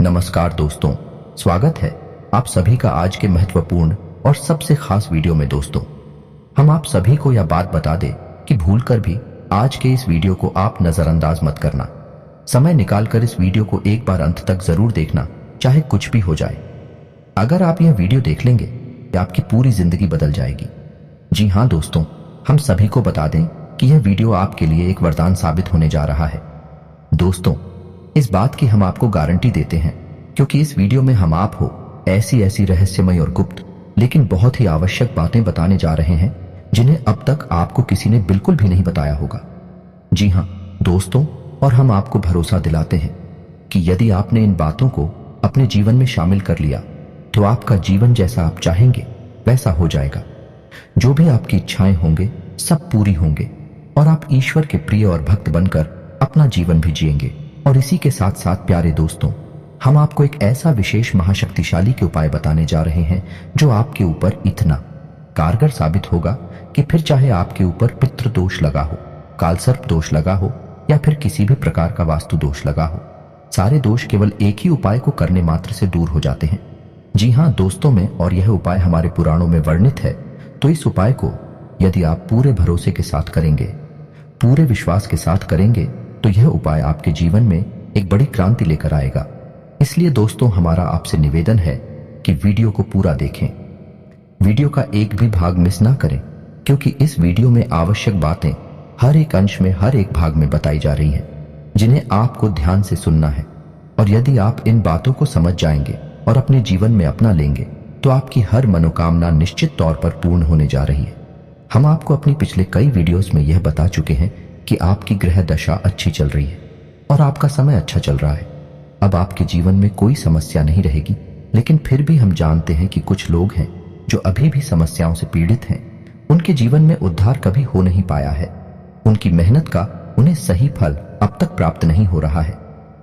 नमस्कार दोस्तों, स्वागत है आप सभी का आज के महत्वपूर्ण और सबसे खास वीडियो में। दोस्तों, हम आप सभी को यह बात बता दें कि भूलकर भी आज के इस वीडियो को आप नजरअंदाज मत करना। समय निकालकर इस वीडियो को एक बार अंत तक जरूर देखना, चाहे कुछ भी हो जाए। अगर आप यह वीडियो देख लेंगे तो आपकी पूरी जिंदगी बदल जाएगी। जी हाँ दोस्तों, हम सभी को बता दें कि यह वीडियो आपके लिए एक वरदान साबित होने जा रहा है। दोस्तों, इस बात की हम आपको गारंटी देते हैं क्योंकि इस वीडियो में हम आप हो ऐसी रहस्यमय और गुप्त लेकिन बहुत ही आवश्यक बातें बताने जा रहे हैं जिन्हें अब तक आपको किसी ने बिल्कुल भी नहीं बताया होगा। जी हाँ दोस्तों, और हम आपको भरोसा दिलाते हैं कि यदि आपने इन बातों को अपने जीवन में शामिल कर लिया तो आपका जीवन जैसा आप चाहेंगे वैसा हो जाएगा। जो भी आपकी इच्छाएं होंगे सब पूरी होंगे और आप ईश्वर के प्रिय और भक्त बनकर अपना जीवन भी जिएंगे। और इसी के साथ साथ प्यारे दोस्तों, हम आपको एक ऐसा विशेष महाशक्तिशाली के उपाय बताने जा रहे हैं जो आपके ऊपर इतना कारगर साबित होगा कि फिर चाहे आपके ऊपर पितृ दोष लगा हो, कालसर्प दोष लगा हो या फिर किसी भी प्रकार का वास्तु दोष लगा हो, सारे दोष केवल एक ही उपाय को करने मात्र से दूर हो जाते हैं। जी हाँ दोस्तों में, और यह उपाय हमारे पुराणों में वर्णित है। तो इस उपाय को यदि आप पूरे भरोसे के साथ करेंगे, पूरे विश्वास के साथ करेंगे, तो यह उपाय आपके जीवन में एक बड़ी क्रांति लेकर आएगा। इसलिए दोस्तों, हमारा आपसे निवेदन है कि वीडियो को पूरा देखें, वीडियो का एक भी भाग मिस ना करें, क्योंकि इस वीडियो में आवश्यक बातें हर एक अंश में, हर एक भाग में बताई जा रही हैं, जिन्हें आपको ध्यान से सुनना है। और यदि आप इन बातों को समझ जाएंगे और अपने जीवन में अपना लेंगे तो आपकी हर मनोकामना निश्चित तौर पर पूर्ण होने जा रही है। हम आपको अपनी पिछले कई वीडियोस में यह बता चुके हैं कि आपकी ग्रह दशा अच्छी चल रही है और आपका समय अच्छा चल रहा है। अब आपके जीवन में कोई समस्या नहीं रहेगी, लेकिन फिर भी हम जानते हैं कि कुछ लोग हैं जो अभी भी समस्याओं से पीड़ित हैं। उनके जीवन में उद्धार कभी हो नहीं पाया है। उनकी मेहनत का उन्हें सही फल अब तक प्राप्त नहीं हो रहा है,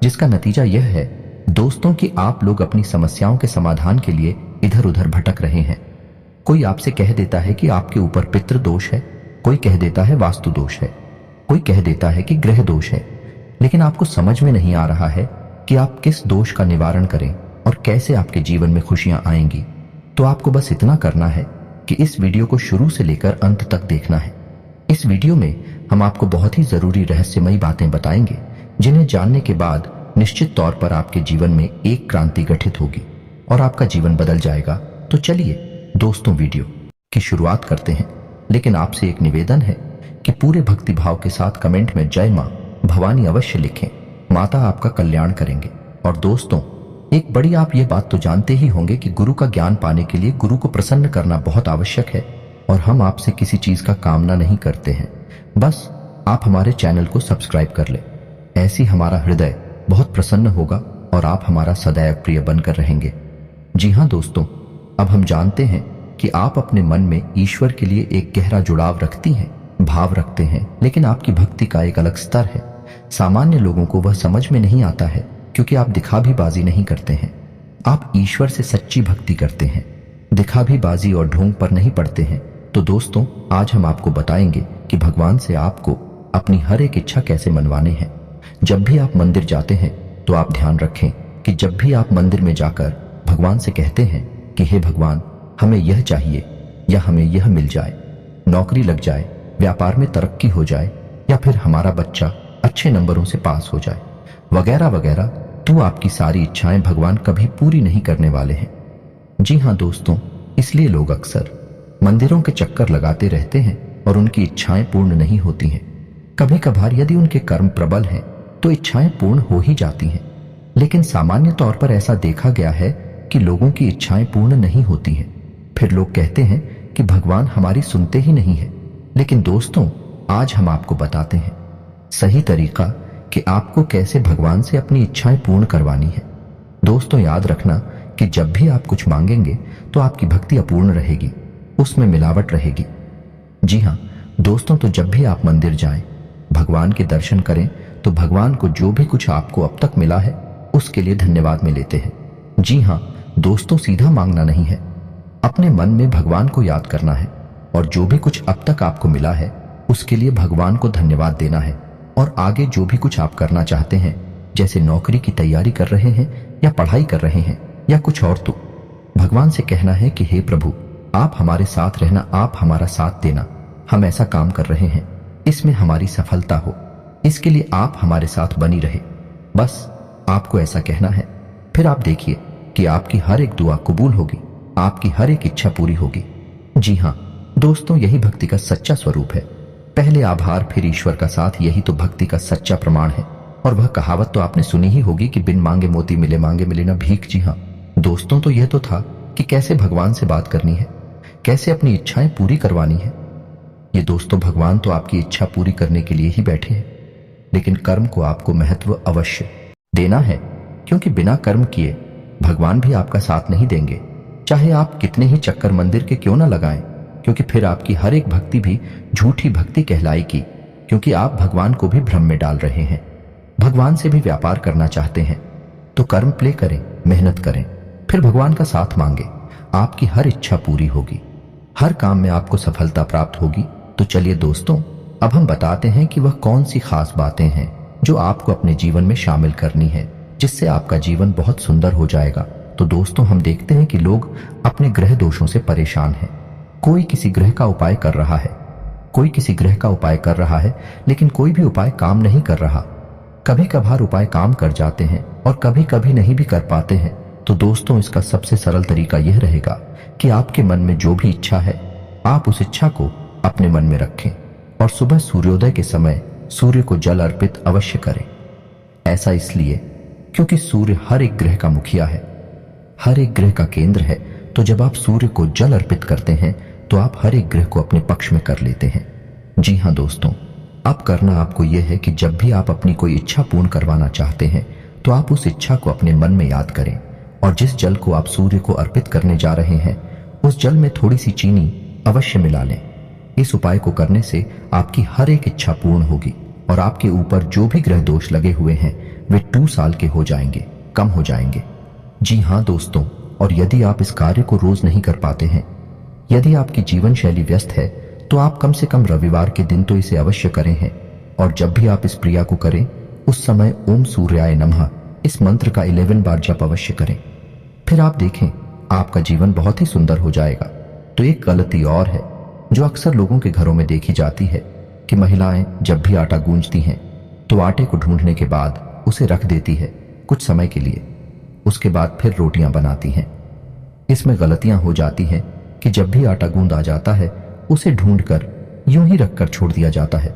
जिसका नतीजा यह है दोस्तों कि आप लोग अपनी समस्याओं के समाधान के लिए इधर उधर भटक रहे हैं। कोई आपसे कह देता है कि आपके ऊपर पितृ दोष है, कोई कह देता है वास्तु दोष है, कोई कह देता है कि ग्रह दोष है, लेकिन आपको समझ में नहीं आ रहा है कि आप किस दोष का निवारण करें और कैसे आपके जीवन में खुशियां आएंगी। तो आपको बस इतना करना है कि इस वीडियो को शुरू से लेकर अंत तक देखना है। इस वीडियो में हम आपको बहुत ही जरूरी रहस्यमयी बातें बताएंगे, जिन्हें जानने के बाद निश्चित तौर पर आपके जीवन में एक क्रांति गठित होगी और आपका जीवन बदल जाएगा। तो चलिए दोस्तों, वीडियो की शुरुआत करते हैं, लेकिन आपसे एक निवेदन है कि पूरे भक्ति भाव के साथ कमेंट में जय मां भवानी अवश्य लिखें। माता आपका कल्याण करेंगे। और दोस्तों, एक बड़ी आप ये बात तो जानते ही होंगे कि गुरु का ज्ञान पाने के लिए गुरु को प्रसन्न करना बहुत आवश्यक है। और हम आपसे किसी चीज का कामना नहीं करते हैं, बस आप हमारे चैनल को सब्सक्राइब कर ले। ऐसी हमारा हृदय बहुत प्रसन्न होगा और आप हमारा सदैव प्रिय बनकर रहेंगे। जी हाँ दोस्तों, अब हम जानते हैं कि आप अपने मन में ईश्वर के लिए एक गहरा जुड़ाव रखती हैं, भाव रखते हैं, लेकिन आपकी भक्ति का एक अलग स्तर है। सामान्य लोगों को वह समझ में नहीं आता है क्योंकि आप दिखावीबाजी नहीं करते हैं। आप ईश्वर से सच्ची भक्ति करते हैं, दिखावीबाजी और ढोंग पर नहीं पड़ते हैं। तो दोस्तों, आज हम आपको बताएंगे कि भगवान से आपको अपनी हर एक इच्छा कैसे मनवाने हैं। जब भी आप मंदिर जाते हैं तो आप ध्यान रखें कि जब भी आप मंदिर में जाकर भगवान से कहते हैं कि हे भगवान, हमें यह चाहिए या हमें यह मिल जाए, नौकरी लग जाए, व्यापार में तरक्की हो जाए, या फिर हमारा बच्चा अच्छे नंबरों से पास हो जाए, वगैरह वगैरह, तो आपकी सारी इच्छाएं भगवान कभी पूरी नहीं करने वाले हैं। जी हाँ दोस्तों, इसलिए लोग अक्सर मंदिरों के चक्कर लगाते रहते हैं और उनकी इच्छाएं पूर्ण नहीं होती हैं। कभी कभार यदि उनके कर्म प्रबल हैं तो इच्छाएं पूर्ण हो ही जाती हैं, लेकिन सामान्य तौर पर ऐसा देखा गया है कि लोगों की इच्छाएं पूर्ण नहीं होती हैं। फिर लोग कहते हैं कि भगवान हमारी सुनते ही नहीं है। लेकिन दोस्तों, आज हम आपको बताते हैं सही तरीका कि आपको कैसे भगवान से अपनी इच्छाएं पूर्ण करवानी है। दोस्तों, याद रखना कि जब भी आप कुछ मांगेंगे तो आपकी भक्ति अपूर्ण रहेगी, उसमें मिलावट रहेगी। जी हाँ दोस्तों, तो जब भी आप मंदिर जाएं, भगवान के दर्शन करें, तो भगवान को जो भी कुछ आपको अब तक मिला है उसके लिए धन्यवाद में लेते हैं। जी हाँ दोस्तों, सीधा मांगना नहीं है, अपने मन में भगवान को याद करना है और जो भी कुछ अब तक आपको मिला है उसके लिए भगवान को धन्यवाद देना है। और आगे जो भी कुछ आप करना चाहते हैं, जैसे नौकरी की तैयारी कर रहे हैं या पढ़ाई कर रहे हैं या कुछ और, तो भगवान से कहना है कि हे प्रभु, आप हमारे साथ रहना, आप हमारा साथ देना। हम ऐसा काम कर रहे हैं, इसमें हमारी सफलता हो, इसके लिए आप हमारे साथ बनी रहे। बस आपको ऐसा कहना है। फिर आप देखिए कि आपकी हर एक दुआ कबूल होगी, आपकी हर एक इच्छा पूरी होगी। जी हाँ दोस्तों, यही भक्ति का सच्चा स्वरूप है। पहले आभार फिर ईश्वर का साथ, यही तो भक्ति का सच्चा प्रमाण है। और वह कहावत तो आपने सुनी ही होगी कि बिन मांगे मोती मिले, मांगे मिले ना भीख। जी हाँ दोस्तों, तो यह तो था कि कैसे भगवान से बात करनी है, कैसे अपनी इच्छाएं पूरी करवानी है। ये दोस्तों, भगवान तो आपकी इच्छा पूरी करने के लिए ही बैठे हैं, लेकिन कर्म को आपको महत्व अवश्य देना है, क्योंकि बिना कर्म किए भगवान भी आपका साथ नहीं देंगे, चाहे आप कितने ही चक्कर मंदिर के क्यों ना लगाएं, क्योंकि फिर आपकी हर एक भक्ति भी झूठी भक्ति कहलाएगी, क्योंकि आप भगवान को भी भ्रम में डाल रहे हैं। भगवान से भी व्यापार करना चाहते हैं तो कर्म प्ले करें, मेहनत करें, फिर भगवान का साथ मांगे, आपकी हर इच्छा पूरी होगी, हर काम में आपको सफलता प्राप्त होगी। तो चलिए दोस्तों, अब हम बताते हैं कि वह कौन सी खास बातें हैं जो आपको अपने जीवन में शामिल करनी है, जिससे आपका जीवन बहुत सुंदर हो जाएगा। तो दोस्तों, हम देखते हैं कि लोग अपने ग्रह दोषों से परेशान हैं। कोई किसी ग्रह का उपाय कर रहा है, कोई किसी ग्रह का उपाय कर रहा है, लेकिन कोई भी उपाय काम नहीं कर रहा। कभी कभार उपाय काम कर जाते हैं और कभी कभी नहीं भी कर पाते हैं। तो दोस्तों, इसका सबसे सरल तरीका यह रहेगा कि आपके मन में जो भी इच्छा है, आप उस इच्छा को अपने मन में रखें और सुबह सूर्योदय के समय सूर्य को जल अर्पित अवश्य करें। ऐसा इसलिए क्योंकि सूर्य हर एक ग्रह का मुखिया है, हर एक ग्रह का केंद्र है। तो जब आप सूर्य को जल अर्पित करते हैं तो आप हर एक ग्रह को अपने पक्ष में कर लेते हैं। जी हाँ दोस्तों, अब करना आपको यह है कि जब भी आप अपनी कोई इच्छा पूर्ण करवाना चाहते हैं तो आप उस इच्छा को अपने मन में याद करें, और जिस जल को आप सूर्य को अर्पित करने जा रहे हैं उस जल में थोड़ी सी चीनी अवश्य मिला लें। इस उपाय को करने से आपकी हर एक इच्छा पूर्ण होगी और आपके ऊपर जो भी ग्रह दोष लगे हुए हैं वे 2 साल के हो जाएंगे, कम हो जाएंगे। जी हाँ दोस्तों, और यदि आप इस कार्य को रोज नहीं कर पाते हैं, यदि आपकी जीवन शैली व्यस्त है, तो आप कम से कम रविवार के दिन तो इसे अवश्य करें हैं। और जब भी आप इस क्रिया को करें उस समय ओम सूर्याय नमः इस मंत्र का 11 बार जप अवश्य करें। फिर आप देखें आपका जीवन बहुत ही सुंदर हो जाएगा। तो एक गलती और है जो अक्सर लोगों के घरों में देखी जाती है कि महिलाएं जब भी आटा गूंजती हैं तो आटे को ढूंढने के बाद उसे रख देती है कुछ समय के लिए, उसके बाद फिर रोटियां बनाती हैं। इसमें गलतियां हो जाती हैं कि जब भी आटा गूंद आ जाता है उसे ढूंढकर यूं ही रखकर छोड़ दिया जाता है।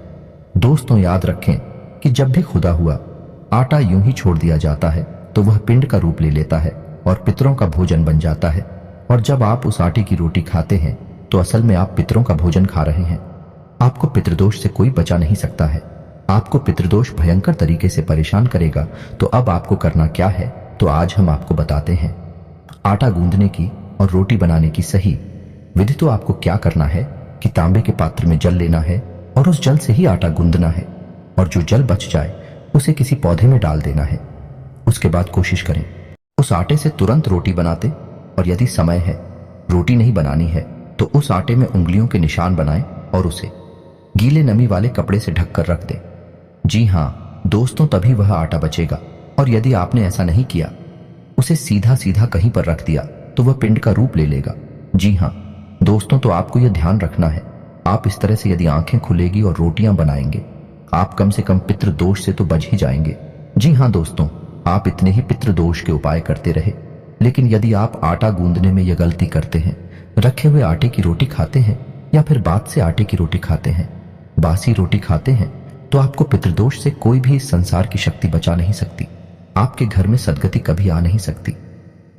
दोस्तों, याद रखें कि जब भी खुदा हुआ आटा यूं ही छोड़ दिया जाता है तो वह पिंड का रूप ले लेता है और पितरों का भोजन बन जाता है। और जब आप उस आटे की रोटी खाते हैं तो असल में आप पितरों का भोजन खा रहे हैं। आपको पितृदोष से कोई बचा नहीं सकता है। आपको पितृदोष भयंकर तरीके से परेशान करेगा। तो अब आपको करना क्या है, तो आज हम आपको बताते हैं। आटा गूंदने की और रोटी बनाने की सही विधि। तो आपको क्या करना है कि तांबे के पात्र में जल लेना है और उस जल से ही आटा गूंदना है, और जो जल बच जाए उसे किसी पौधे में डाल देना है। उसके बाद कोशिश करें उस आटे से तुरंत रोटी बनाते, और यदि समय है रोटी नहीं बनानी है तो उस आटे में उंगलियों के निशान बनाएं और उसे गीले नमी वाले कपड़े से ढककर रख दें। जी हाँ दोस्तों, तभी वह आटा बचेगा। और यदि आपने ऐसा नहीं किया, उसे सीधा सीधा कहीं पर रख दिया, तो वह पिंड का रूप ले लेगा। जी हाँ दोस्तों, तो आपको यह ध्यान रखना है, आप इस तरह से यदि आंखें खुलेगी और रोटियां बनाएंगे, आप कम से कम पितृदोष से तो बच ही जाएंगे। जी हाँ दोस्तों, आप इतने ही पितृदोष के उपाय करते रहे, लेकिन यदि आप आटा गूंदने में यह गलती करते हैं, रखे हुए आटे की रोटी खाते हैं या फिर बाद से आटे की रोटी खाते हैं, बासी रोटी खाते हैं, तो आपको पितृदोष से कोई भी इस संसार की शक्ति बचा नहीं सकती। आपके घर में सदगति कभी आ नहीं सकती।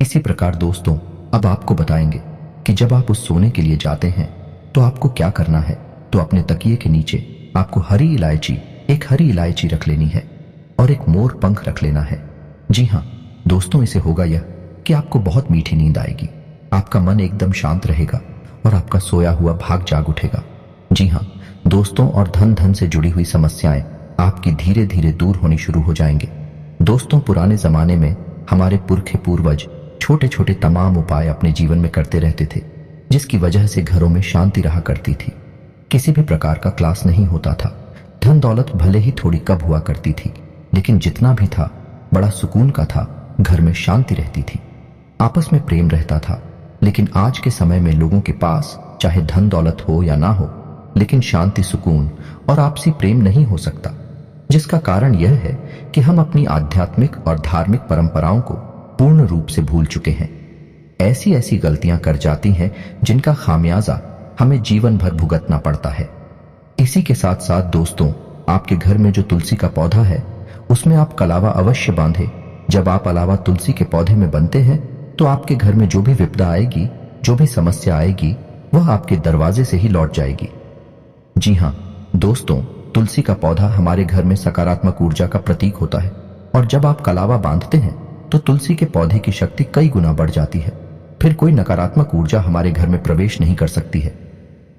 इसी प्रकार दोस्तों, अब आपको बताएंगे कि जब आप उस सोने के लिए जाते हैं तो आपको क्या करना है। तो अपने तकिए के नीचे आपको एक हरी इलायची रख लेनी है और एक मोर पंख रख लेना है। जी हाँ दोस्तों, इसे होगा यह कि आपको बहुत मीठी नींद आएगी, आपका मन एकदम शांत रहेगा और आपका सोया हुआ भाग जाग उठेगा। जी हाँ दोस्तों, और धन से जुड़ी हुई समस्याएं आपकी धीरे धीरे दूर होनी शुरू हो जाएंगे। दोस्तों, पुराने जमाने में हमारे पुरखे पूर्वज छोटे छोटे तमाम उपाय अपने जीवन में करते रहते थे, जिसकी वजह से घरों में शांति रहा करती थी। किसी भी प्रकार का क्लास नहीं होता था। धन दौलत भले ही थोड़ी कब हुआ करती थी, लेकिन जितना भी था बड़ा सुकून का था घर में शांति रहती थी, आपस में प्रेम रहता था। लेकिन आज के समय में लोगों के पास चाहे धन दौलत हो या ना हो, लेकिन शांति, सुकून और आपसी प्रेम नहीं हो सकता, जिसका कारण यह है कि हम अपनी आध्यात्मिक और धार्मिक परंपराओं को पूर्ण रूप से भूल चुके हैं। ऐसी ऐसी गलतियां कर जाती हैं जिनका खामियाजा हमें जीवन भर भुगतना पड़ता है। इसी के साथ साथ दोस्तों, आपके घर में जो तुलसी का पौधा है उसमें आप कलावा अवश्य बांधे। जब आप अलावा तुलसी के पौधे में बंधते हैं तो आपके घर में जो भी विपदा आएगी, जो भी समस्या आएगी, वह आपके दरवाजे से ही लौट जाएगी। जी हाँ दोस्तों, तुलसी का पौधा हमारे घर में सकारात्मक ऊर्जा का प्रतीक होता है और जब आप कलावा बांधते हैं तो तुलसी के पौधे की शक्ति कई गुना बढ़ जाती है। फिर कोई नकारात्मक ऊर्जा हमारे घर में प्रवेश नहीं कर सकती है।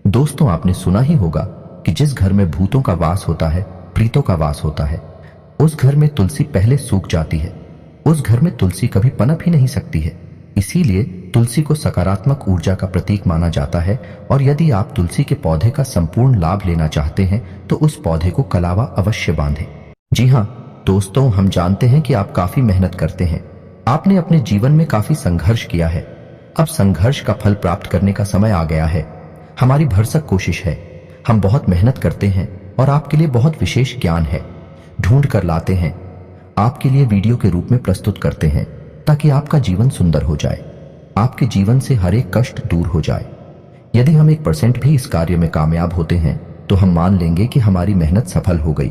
दोस्तों, आपने सुना ही होगा कि जिस घर में भूतों का वास होता है, प्रीतों का वास होता है, उस घर में तुलसी पहले सूख जाती है। उस घर में तुलसी कभी पनप ही नहीं सकती है। इसीलिए तुलसी को सकारात्मक ऊर्जा का प्रतीक माना जाता है और यदि आप तुलसी के पौधे का संपूर्ण लाभ लेना चाहते हैं तो उस पौधे को कलावा अवश्य बांधें। जी हाँ दोस्तों, हम जानते हैं कि आप काफी मेहनत करते हैं, आपने अपने जीवन में काफी संघर्ष किया है। अब संघर्ष का फल प्राप्त करने का समय आ गया है। हमारी भरसक कोशिश है, हम बहुत मेहनत करते हैं और आपके लिए बहुत विशेष ज्ञान है, ढूंढ कर लाते हैं, आपके लिए वीडियो के रूप में प्रस्तुत करते हैं ताकि आपका जीवन सुंदर हो जाए, आपके जीवन से हर एक कष्ट दूर हो जाए। यदि हम 1% भी इस कार्य में कामयाब होते हैं तो हम मान लेंगे कि हमारी मेहनत सफल हो गई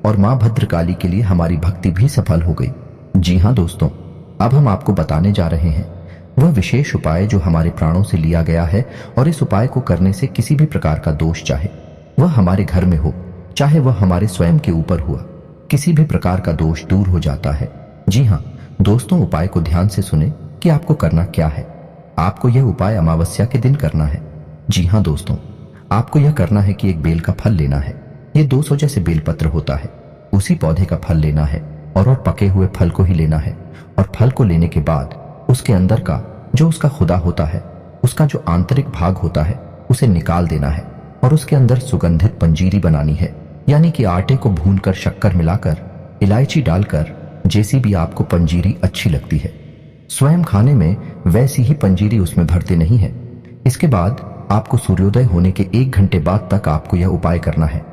और मां भद्रकाली के लिए हमारी भक्ति भी सफल हो गई। जी हाँ दोस्तों, अब हम आपको बताने जा रहे हैं वह विशेष उपाय जो हमारे प्राणों से लिया गया है और इस उपाय को करने से किसी भी प्रकार का दोष, चाहे वह हमारे घर में हो, चाहे वह हमारे स्वयं के ऊपर हुआ, किसी भी प्रकार का दोष दूर हो जाता है। जी हाँ दोस्तों, उपाय को ध्यान से सुने कि आपको करना क्या है। आपको यह उपाय अमावस्या के दिन करना है। जी हाँ दोस्तों, आपको यह करना है कि एक बेल का फल लेना है। यह 200 जैसे बेलपत्र होता है, उसी पौधे का फल लेना है और पके हुए फल को ही लेना है। और फल को लेने के बाद उसके अंदर का जो उसका खुदा होता है, उसका जो आंतरिक भाग होता है, उसे निकाल देना है और उसके अंदर सुगंधित पंजीरी बनानी है। यानी कि आटे को भूनकर, शक्कर मिलाकर, इलायची डालकर, जैसी भी आपको पंजीरी अच्छी लगती है, स्वयं खाने में वैसी ही पंजीरी उसमें भरते नहीं है। इसके बाद आपको सूर्योदय होने के 1 घंटे बाद तक आपको यह उपाय करना है।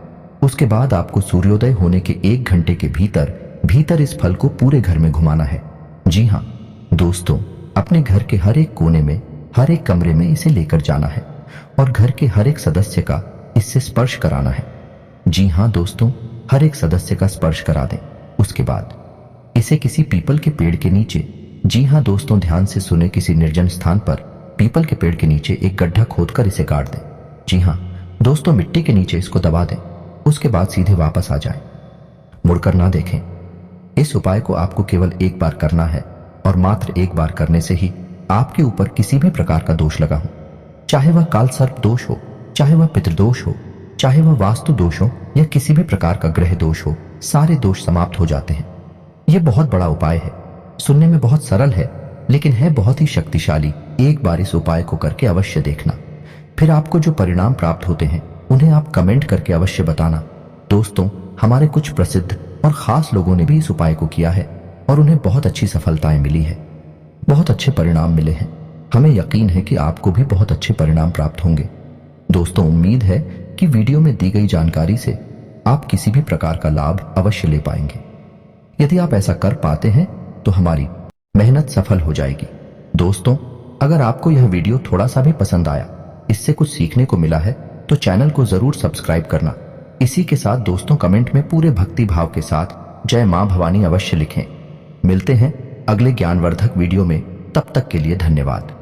उसके बाद आपको सूर्योदय होने के 1 घंटे के भीतर इस फल को पूरे घर में घुमाना है। जी हाँ दोस्तों, अपने घर के हर एक कोने में, हर एक कमरे में इसे लेकर जाना है और घर के हर एक सदस्य का इससे स्पर्श कराना है। जी हाँ दोस्तों, हर एक सदस्य का स्पर्श करा दें। उसके बाद इसे किसी पीपल के पेड़ के नीचे, जी हाँ दोस्तों ध्यान से सुने, किसी निर्जन स्थान पर पीपल के पेड़ के नीचे एक गड्ढा खोदकर इसे गाड़ दें। जी हाँ दोस्तों, मिट्टी के नीचे इसको दबा दें। उसके बाद सीधे वापस आ जाएं, मुड़कर ना देखें। इस उपाय को आपको केवल एक बार करना है और मात्र एक बार करने से ही आपके ऊपर किसी भी प्रकार का दोष लगा हो, चाहे वह काल सर्प दोष हो, चाहे वह पितृदोष हो, चाहे वह वास्तु दोष हो या किसी भी प्रकार का ग्रह दोष हो, सारे दोष समाप्त हो जाते हैं। यह बहुत बड़ा उपाय है, सुनने में बहुत सरल है लेकिन है बहुत ही शक्तिशाली। एक बार इस उपाय को करके अवश्य देखना, फिर आपको जो परिणाम प्राप्त होते हैं उन्हें आप कमेंट करके अवश्य बताना। दोस्तों, हमारे कुछ प्रसिद्ध और खास लोगों ने भी इस उपाय को किया है और उन्हें बहुत अच्छी सफलताएं मिली है, बहुत अच्छे परिणाम मिले हैं। हमें यकीन है कि आपको भी बहुत अच्छे परिणाम प्राप्त होंगे। दोस्तों, उम्मीद है कि वीडियो में दी गई जानकारी से आप किसी भी प्रकार का लाभ अवश्य ले पाएंगे। यदि आप ऐसा कर पाते हैं तो हमारी मेहनत सफल हो जाएगी। दोस्तों, अगर आपको यह वीडियो थोड़ा सा भी पसंद आया, इससे कुछ सीखने को मिला है, तो चैनल को जरूर सब्सक्राइब करना। इसी के साथ दोस्तों, कमेंट में पूरे भक्ति भाव के साथ जय मां भवानी अवश्य लिखें। मिलते हैं अगले ज्ञानवर्धक वीडियो में, तब तक के लिए धन्यवाद।